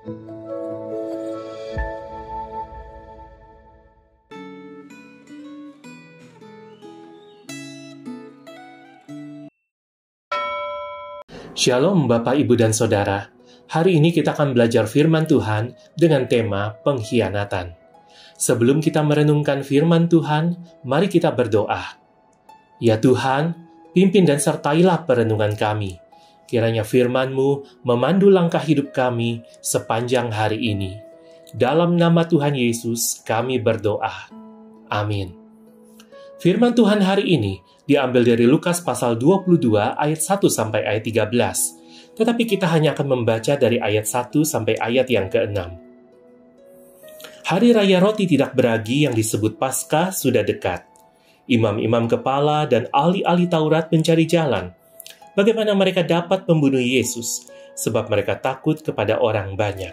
Shalom Bapak, Ibu, dan Saudara. Hari ini kita akan belajar firman Tuhan dengan tema pengkhianatan. Sebelum kita merenungkan firman Tuhan, mari kita berdoa. Ya Tuhan, pimpin dan sertailah perenungan kami. Kiranya firman-Mu memandu langkah hidup kami sepanjang hari ini. Dalam nama Tuhan Yesus kami berdoa. Amin. Firman Tuhan hari ini diambil dari Lukas pasal 22 ayat 1 sampai ayat 13. Tetapi kita hanya akan membaca dari ayat 1 sampai ayat yang ke-6. Hari Raya Roti Tidak Beragi yang disebut Paskah sudah dekat. Imam-imam kepala dan ahli-ahli Taurat mencari jalan bagaimana mereka dapat membunuh Yesus, sebab mereka takut kepada orang banyak.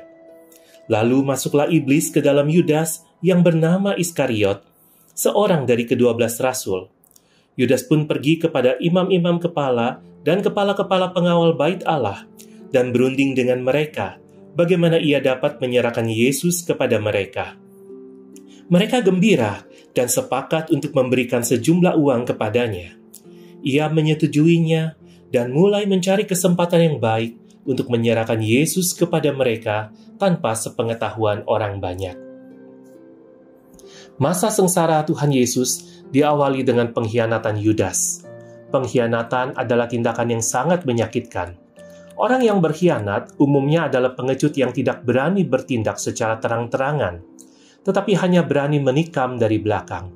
Lalu masuklah iblis ke dalam Yudas yang bernama Iskariot, seorang dari ke-12 rasul. Yudas pun pergi kepada imam-imam kepala dan kepala-kepala pengawal bait Allah dan berunding dengan mereka bagaimana ia dapat menyerahkan Yesus kepada mereka. Mereka gembira dan sepakat untuk memberikan sejumlah uang kepadanya. Ia menyetujuinya dan mulai mencari kesempatan yang baik untuk menyerahkan Yesus kepada mereka tanpa sepengetahuan orang banyak. Masa sengsara Tuhan Yesus diawali dengan pengkhianatan Yudas. Pengkhianatan adalah tindakan yang sangat menyakitkan. Orang yang berkhianat umumnya adalah pengecut yang tidak berani bertindak secara terang-terangan, tetapi hanya berani menikam dari belakang.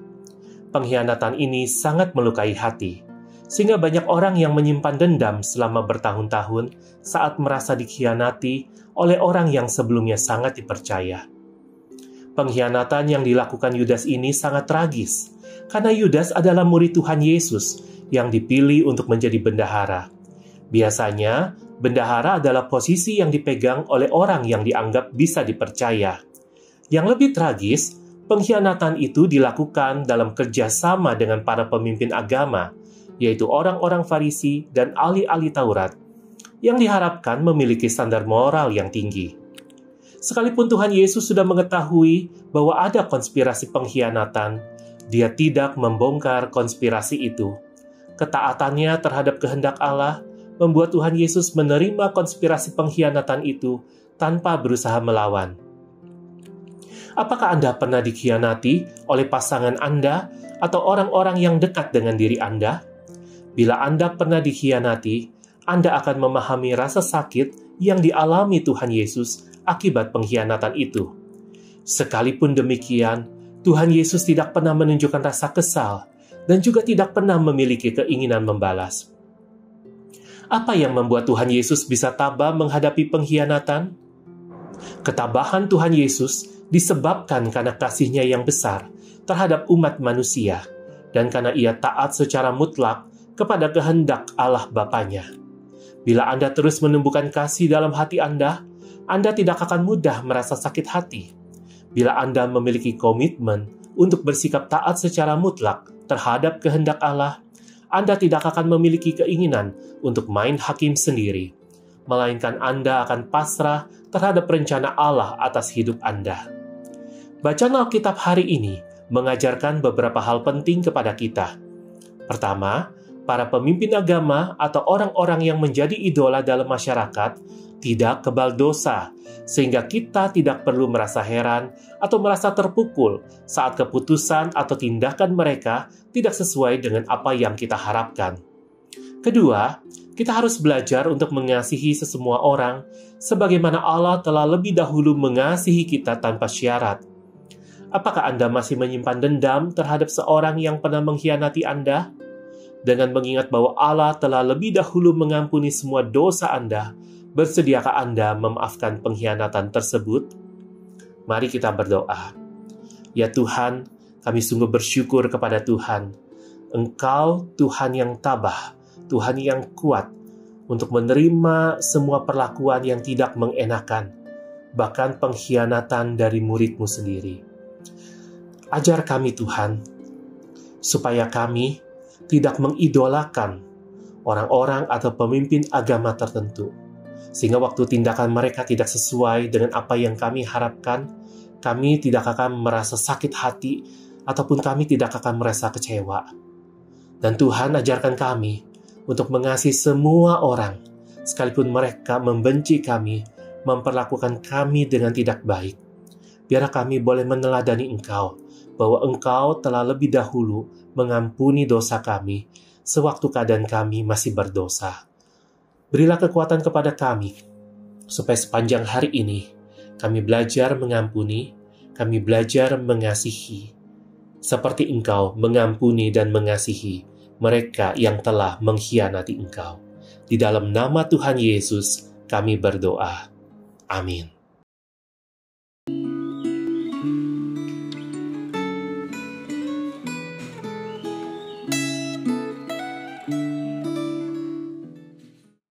Pengkhianatan ini sangat melukai hati, sehingga banyak orang yang menyimpan dendam selama bertahun-tahun saat merasa dikhianati oleh orang yang sebelumnya sangat dipercaya. Pengkhianatan yang dilakukan Yudas ini sangat tragis, karena Yudas adalah murid Tuhan Yesus yang dipilih untuk menjadi bendahara. Biasanya, bendahara adalah posisi yang dipegang oleh orang yang dianggap bisa dipercaya. Yang lebih tragis, pengkhianatan itu dilakukan dalam kerjasama dengan para pemimpin agama, yaitu orang-orang Farisi dan ahli-ahli Taurat, yang diharapkan memiliki standar moral yang tinggi. Sekalipun Tuhan Yesus sudah mengetahui bahwa ada konspirasi pengkhianatan, Dia tidak membongkar konspirasi itu. Ketaatannya terhadap kehendak Allah membuat Tuhan Yesus menerima konspirasi pengkhianatan itu tanpa berusaha melawan. Apakah Anda pernah dikhianati oleh pasangan Anda atau orang-orang yang dekat dengan diri Anda? Bila Anda pernah dikhianati, Anda akan memahami rasa sakit yang dialami Tuhan Yesus akibat pengkhianatan itu. Sekalipun demikian, Tuhan Yesus tidak pernah menunjukkan rasa kesal dan juga tidak pernah memiliki keinginan membalas. Apa yang membuat Tuhan Yesus bisa tabah menghadapi pengkhianatan? Ketabahan Tuhan Yesus disebabkan karena kasih-Nya yang besar terhadap umat manusia dan karena Ia taat secara mutlak kepada kehendak Allah Bapa-Nya. Bila Anda terus menumbuhkan kasih dalam hati Anda tidak akan mudah merasa sakit hati. Bila Anda memiliki komitmen untuk bersikap taat secara mutlak terhadap kehendak Allah, Anda tidak akan memiliki keinginan untuk main hakim sendiri, melainkan Anda akan pasrah terhadap rencana Allah atas hidup Anda. Bacaan Alkitab hari ini mengajarkan beberapa hal penting kepada kita. Pertama, para pemimpin agama atau orang-orang yang menjadi idola dalam masyarakat tidak kebal dosa, sehingga kita tidak perlu merasa heran atau merasa terpukul saat keputusan atau tindakan mereka tidak sesuai dengan apa yang kita harapkan. Kedua, kita harus belajar untuk mengasihi sesemua orang, sebagaimana Allah telah lebih dahulu mengasihi kita tanpa syarat. Apakah Anda masih menyimpan dendam terhadap seorang yang pernah mengkhianati Anda? Dengan mengingat bahwa Allah telah lebih dahulu mengampuni semua dosa Anda, bersediakah Anda memaafkan pengkhianatan tersebut? Mari kita berdoa. Ya Tuhan, kami sungguh bersyukur kepada Tuhan. Engkau Tuhan yang tabah, Tuhan yang kuat untuk menerima semua perlakuan yang tidak mengenakan, bahkan pengkhianatan dari murid-Mu sendiri. Ajar kami Tuhan, supaya kami tidak mengidolakan orang-orang atau pemimpin agama tertentu, sehingga waktu tindakan mereka tidak sesuai dengan apa yang kami harapkan, kami tidak akan merasa sakit hati ataupun kami tidak akan merasa kecewa. Dan Tuhan ajarkan kami untuk mengasihi semua orang, sekalipun mereka membenci kami, memperlakukan kami dengan tidak baik. Biarlah kami boleh meneladani Engkau, bahwa Engkau telah lebih dahulu mengampuni dosa kami, sewaktu keadaan kami masih berdosa. Berilah kekuatan kepada kami, supaya sepanjang hari ini kami belajar mengampuni, kami belajar mengasihi, seperti Engkau mengampuni dan mengasihi mereka yang telah mengkhianati Engkau. Di dalam nama Tuhan Yesus kami berdoa. Amin.